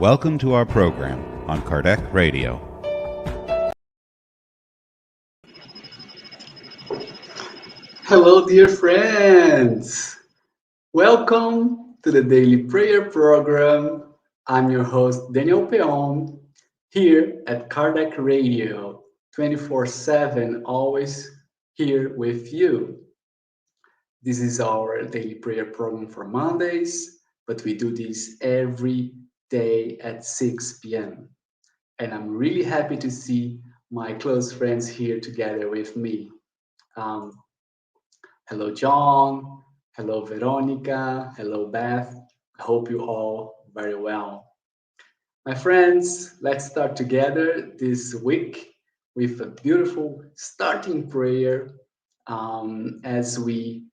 Welcome to our program on Kardec Radio. Hello, dear friends. Welcome to the Daily Prayer Program. I'm your host, Daniel Peon, here at Kardec Radio, 24/7, always here with you. This is our daily prayer program for Mondays, but we do this every day at 6 p.m. And I'm really happy to see my close friends here together with me. Um, Hello, John. Hello, Veronica. Hello, Beth. I hope you all very well. My friends, let's start together this week with a beautiful starting prayer as we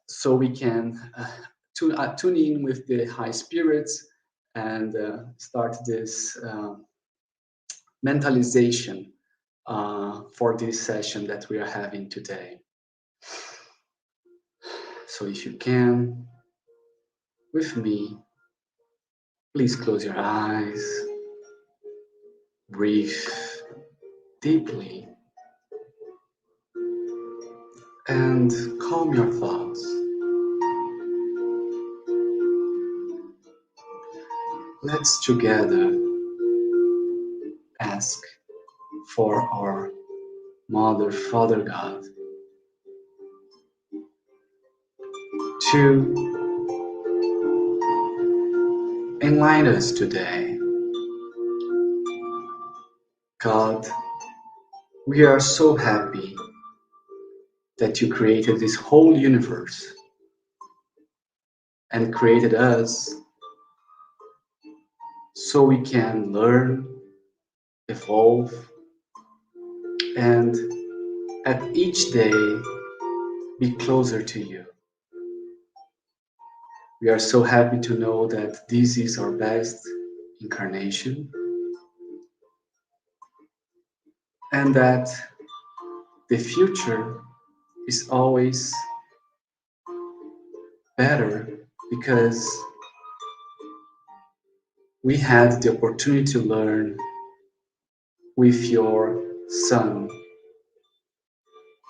so we can tune in with the high spirits and start this mentalization for this session that we are having today. So if you can, with me, please close your eyes, breathe deeply, and calm your thoughts. Let's together ask for our Mother, Father God to enlighten us today. God, we are so happy that you created this whole universe and created us so we can learn, evolve, and at each day be closer to you. We are so happy to know that this is our best incarnation and that the future is always better because we had the opportunity to learn with your Son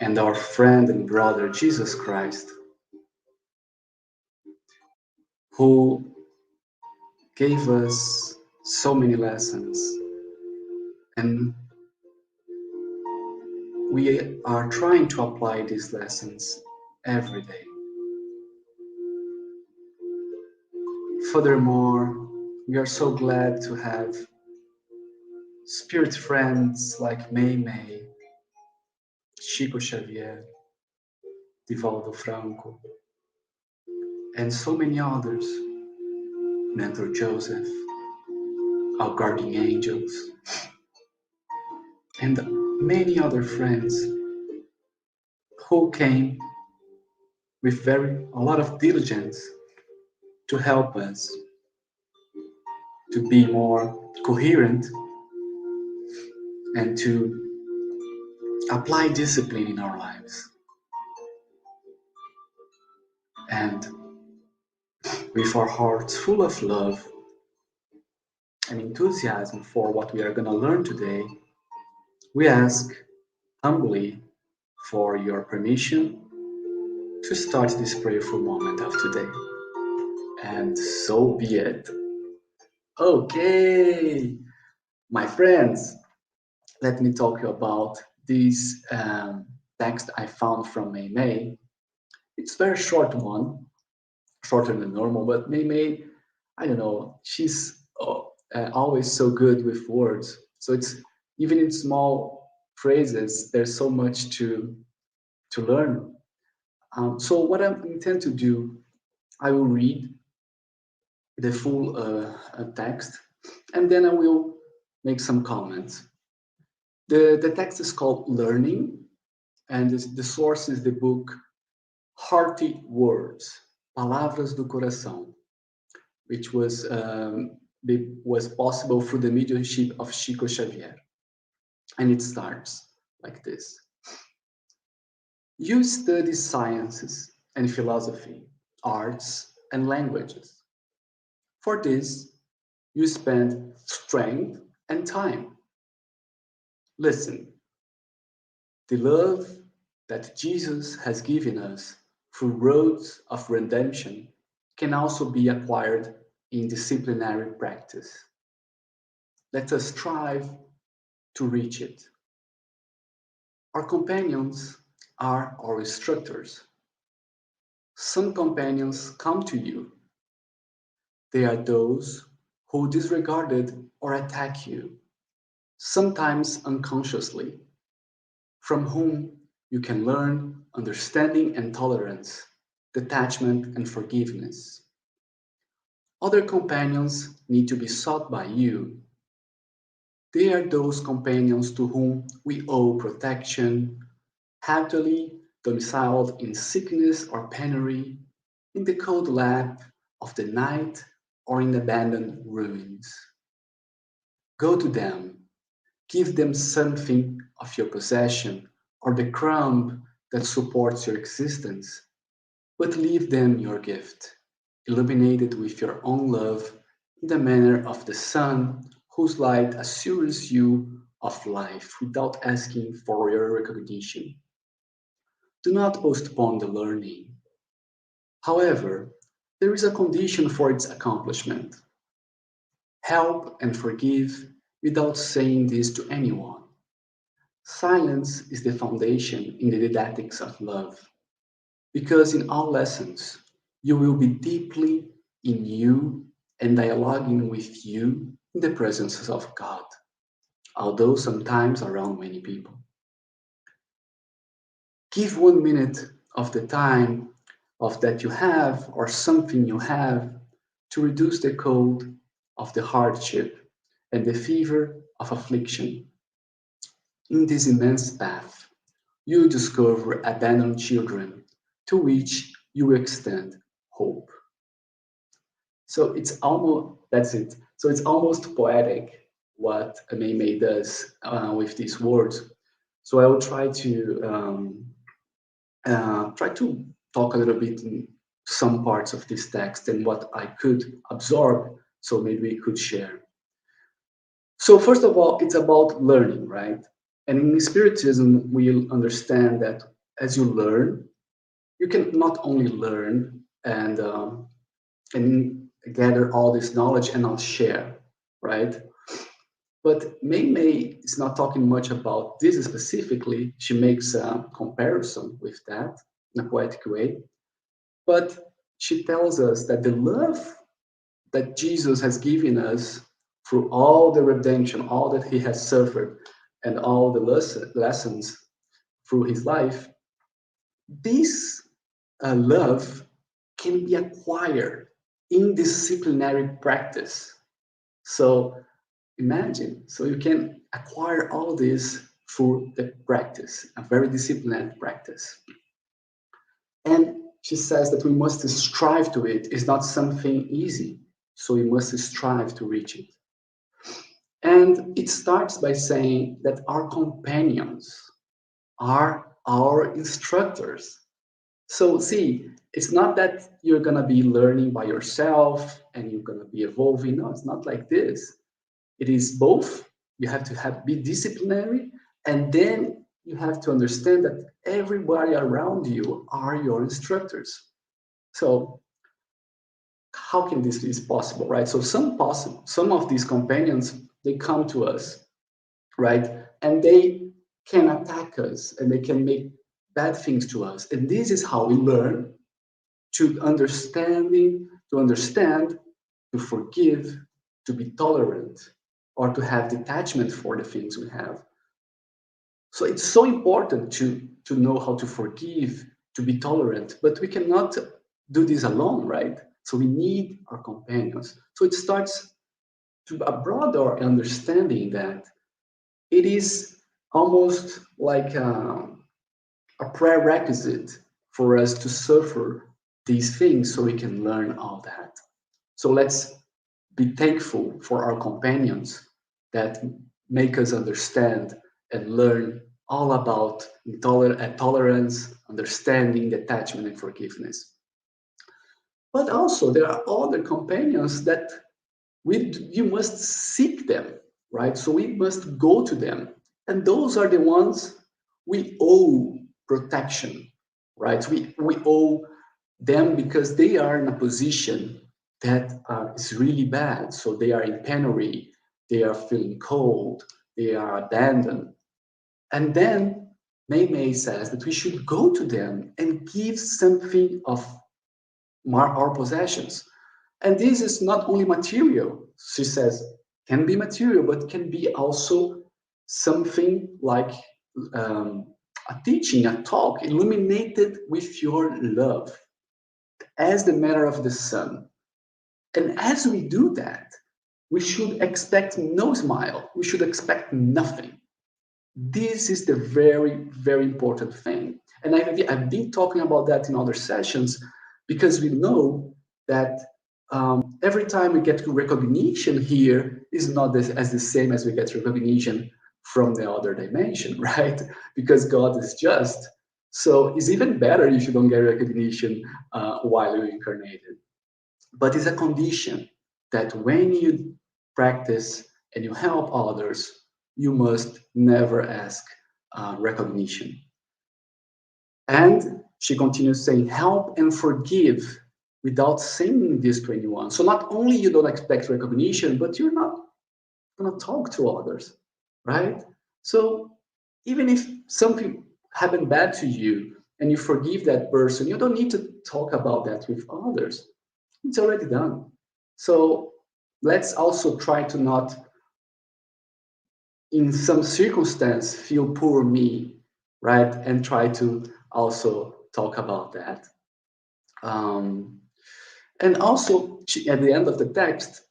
and our friend and brother Jesus Christ, who gave us so many lessons, and we are trying to apply these lessons every day. Furthermore, we are so glad to have spirit friends like Meimei, Chico Xavier, Divaldo Franco, and so many others, Mentor Joseph, our guardian angels, and many other friends who came with a lot of diligence to help us to be more coherent and to apply discipline in our lives. And with our hearts full of love and enthusiasm for what we are going to learn today, we ask humbly for your permission to start this prayerful moment of today. And so be it. Okay, my friends, let me talk about this text I found from Meimei. It's a very short one, shorter than normal, but Meimei, I don't know, she's always so good with words. So it's even in small phrases, there's so much to learn. So what I intend to do, I will read the full text, and then I will make some comments. The text is called Learning, and the source is the book Hearty Words, Palavras do Coração, which was possible through the mediumship of Chico Xavier. And it starts like this. You study sciences and philosophy, arts and languages. For this, you spend strength and time. Listen, the love that Jesus has given us through roads of redemption can also be acquired in disciplinary practice. Let us strive to reach it. Our companions are our instructors. Some companions come to you. They are those who disregarded or attack you, sometimes unconsciously, from whom you can learn understanding and tolerance, detachment and forgiveness. Other companions need to be sought by you. They are those companions to whom we owe protection, happily domiciled in sickness or penury, in the cold lap of the night or in abandoned ruins. Go to them, give them something of your possession or the crumb that supports your existence, but leave them your gift, illuminated with your own love in the manner of the sun whose light assures you of life without asking for your recognition. Do not postpone the learning. However, there is a condition for its accomplishment. Help and forgive without saying this to anyone. Silence is the foundation in the didactics of love, because in all lessons, you will be deeply in you and dialoguing with you in the presence of God, although sometimes around many people. Give 1 minute of the time of that you have or something you have to reduce the cold of the hardship and the fever of affliction. In this immense path, you discover abandoned children to which you extend hope. So it's almost, that's it. So it's almost poetic what Meimei does with these words. So I will try to talk a little bit in some parts of this text and what I could absorb, so maybe we could share. So first of all, it's about learning, right? And in Spiritism, we understand that as you learn, you can not only learn and gather all this knowledge and not share, right? But Meimei is not talking much about this specifically. She makes a comparison with that in a poetic way. But she tells us that the love that Jesus has given us through all the redemption, all that he has suffered, and all the lessons through his life, this love can be acquired in disciplinary practice. So imagine, so you can acquire all this through the practice, a very disciplined practice. And she says that we must strive to it. It's not something easy, so we must strive to reach it. And it starts by saying that our companions are our instructors. So see, it's not that you're gonna be learning by yourself and you're gonna be evolving. No, it's not like this. It is both. You have to be disciplinary, and then you have to understand that everybody around you are your instructors. So how can this be possible, right? So some of these companions, they come to us, right? And they can attack us and they can make bad things to us. And this is how we learn to understand, to forgive, to be tolerant, or to have detachment for the things we have. So it's so important to know how to forgive, to be tolerant, but we cannot do this alone, right? So we need our companions. So it starts to a broader understanding that it is almost like a prerequisite for us to suffer these things so we can learn all that. So let's be thankful for our companions that make us understand and learn all about tolerance, understanding, detachment, and forgiveness. But also, there are other companions that you must seek them, right? So we must go to them. And those are the ones we owe protection, right? We owe them because they are in a position that is really bad. So they are in penury, they are feeling cold, they are abandoned. And then Meimei says that we should go to them and give something of our possessions. And this is not only material, she says, can be material, but can be also something like a teaching, a talk, illuminated with your love as the matter of the sun. And as we do that, we should expect no smile. We should expect nothing. This is the very, very important thing. And I've been talking about that in other sessions because we know that every time we get recognition here is not as the same as we get recognition from the other dimension, right? Because God is just. So it's even better if you don't get recognition while you're incarnated. But it's a condition that when you practice and you help others, you must never ask recognition. And she continues saying, help and forgive without saying this to anyone. So not only you don't expect recognition, but you're not going to talk to others, right? So even if something happened bad to you and you forgive that person, you don't need to talk about that with others. It's already done. So let's also try to not, in some circumstance, feel poor me, right? And try to also talk about that. And also, at the end of the text,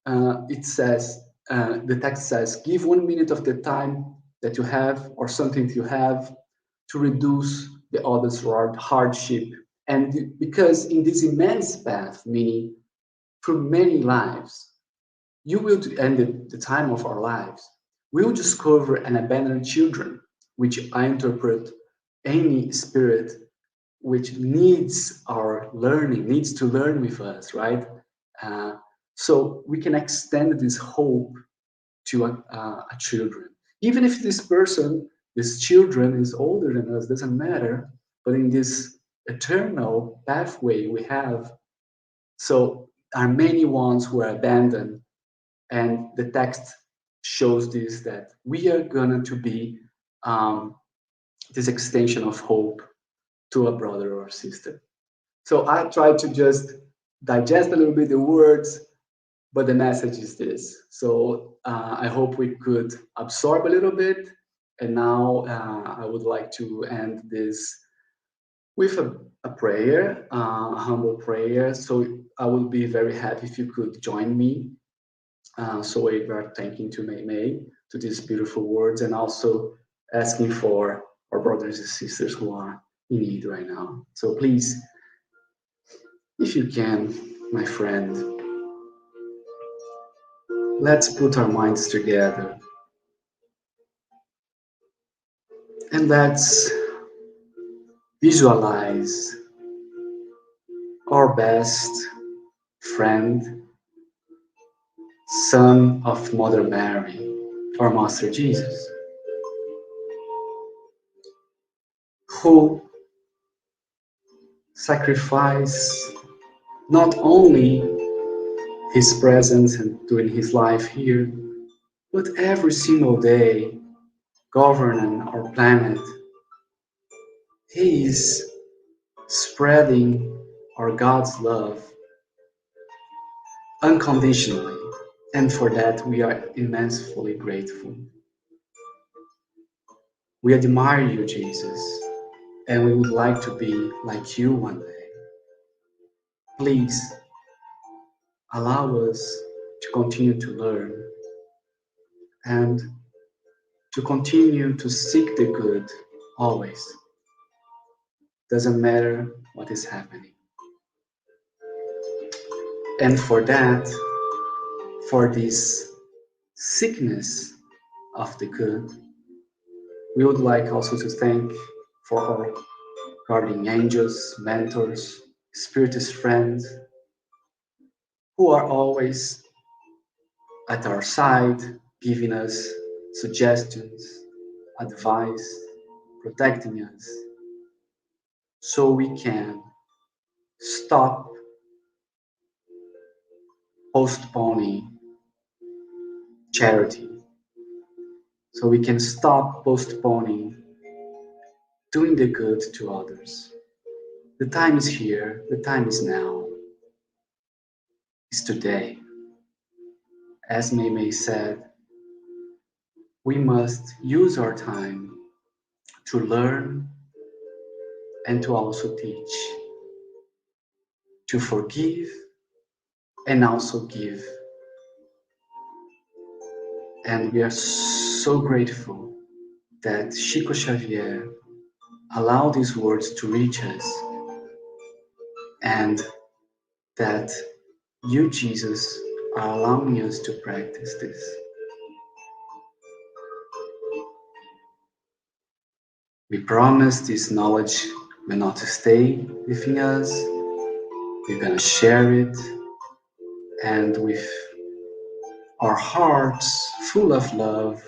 it says, the text says, give 1 minute of the time that you have or something you have to reduce the other's hardship. And because in this immense path, meaning through many lives, you will, and the time of our lives, we'll discover and abandon children, which I interpret any spirit which needs our learning, needs to learn with us, right? So we can extend this hope to a children. Even if this person, this children is older than us, doesn't matter, but in this eternal pathway we have, so are many ones who are abandoned, and the text shows this, that we are going to be this extension of hope to a brother or sister. So I try to just digest a little bit the words, but the message is this. So I hope we could absorb a little bit. And now I would like to end this with a prayer, a humble prayer. So I would be very happy if you could join me. So we are thanking to Meimei, to these beautiful words, and also asking for our brothers and sisters who are in need right now. So please, if you can, my friend, let's put our minds together and let's visualize our best friend, son of Mother Mary, our Master Jesus, who sacrificed not only his presence and during his life here, but every single day governing our planet. He is spreading our God's love unconditionally, and for that we are immensely grateful. We admire you, Jesus, and we would like to be like you one day. Please allow us to continue to learn and to continue to seek the good always. Doesn't matter what is happening. And for that, for this sickness of the good, we would like also to thank for our guardian angels, mentors, spiritist friends, who are always at our side, giving us suggestions, advice, protecting us, so we can stop postponing charity, so we can stop postponing doing the good to others. The time is here, the time is now, it's today. As Meimei said, we must use our time to learn and to also teach, to forgive and also give. And we are so grateful that Chico Xavier allowed these words to reach us, and that you, Jesus, are allowing us to practice this. We promise this knowledge will not stay within us. We're going to share it, and with our hearts full of love,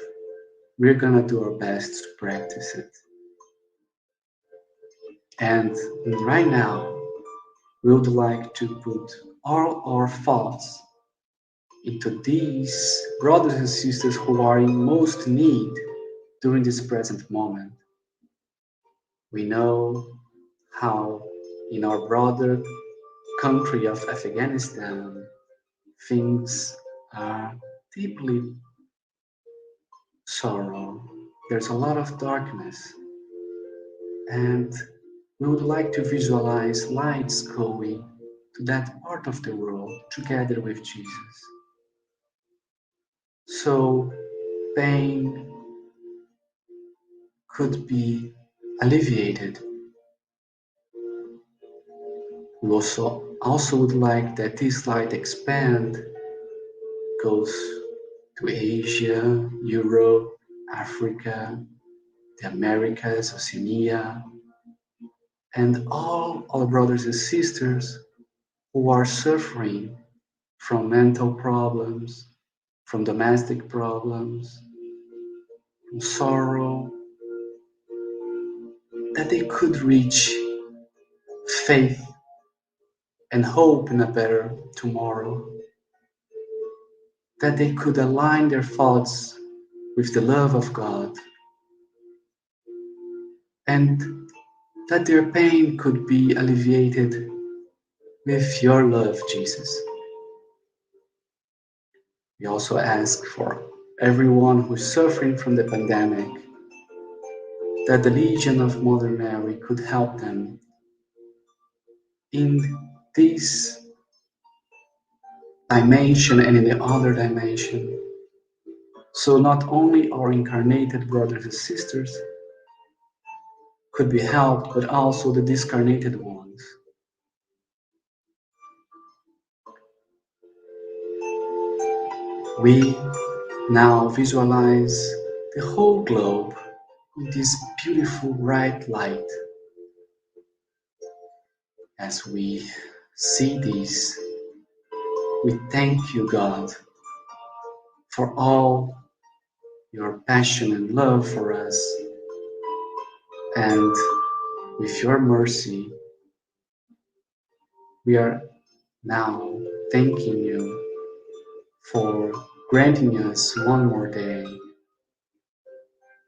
we're going to do our best to practice it. And right now, we would like to put all our thoughts into these brothers and sisters who are in most need during this present moment. We know how in our brother country of Afghanistan, things are deeply sorrow. There's a lot of darkness, and we would like to visualize lights going to that part of the world together with Jesus. So pain could be alleviated. We also would like that this light expand, goes to Asia, Europe, Africa, the Americas, Oceania, and all our brothers and sisters who are suffering from mental problems, from domestic problems, from sorrow, that they could reach faith and hope in a better tomorrow, that they could align their thoughts with the love of God, and that their pain could be alleviated with your love, Jesus. We also ask for everyone who is suffering from the pandemic, that the Legion of Mother Mary could help them in this dimension and in the other dimension. So not only our incarnated brothers and sisters could be helped, but also the discarnated ones. We now visualize the whole globe in this beautiful bright light. As we see this, we thank you, God, for all your passion and love for us. And with your mercy, we are now thanking you for granting us one more day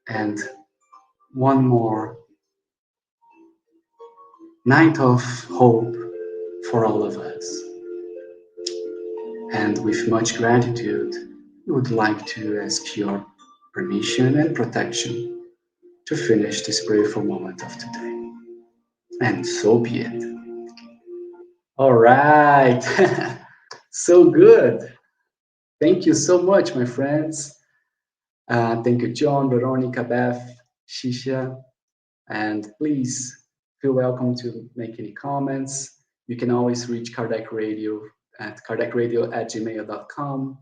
and one more night of hope for all of us. And with much gratitude, we would like to ask your permission and protection to finish this prayerful moment of today. And so be it. All right. So good. Thank you so much, my friends. Thank you, John, Veronica, Beth, Shisha. And please feel welcome to make any comments. You can always reach Kardec Radio at kardecradio@gmail.com.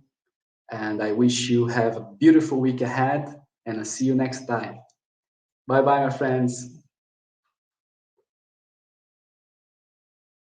And I wish you have a beautiful week ahead, and I'll see you next time. Bye-bye, my friends.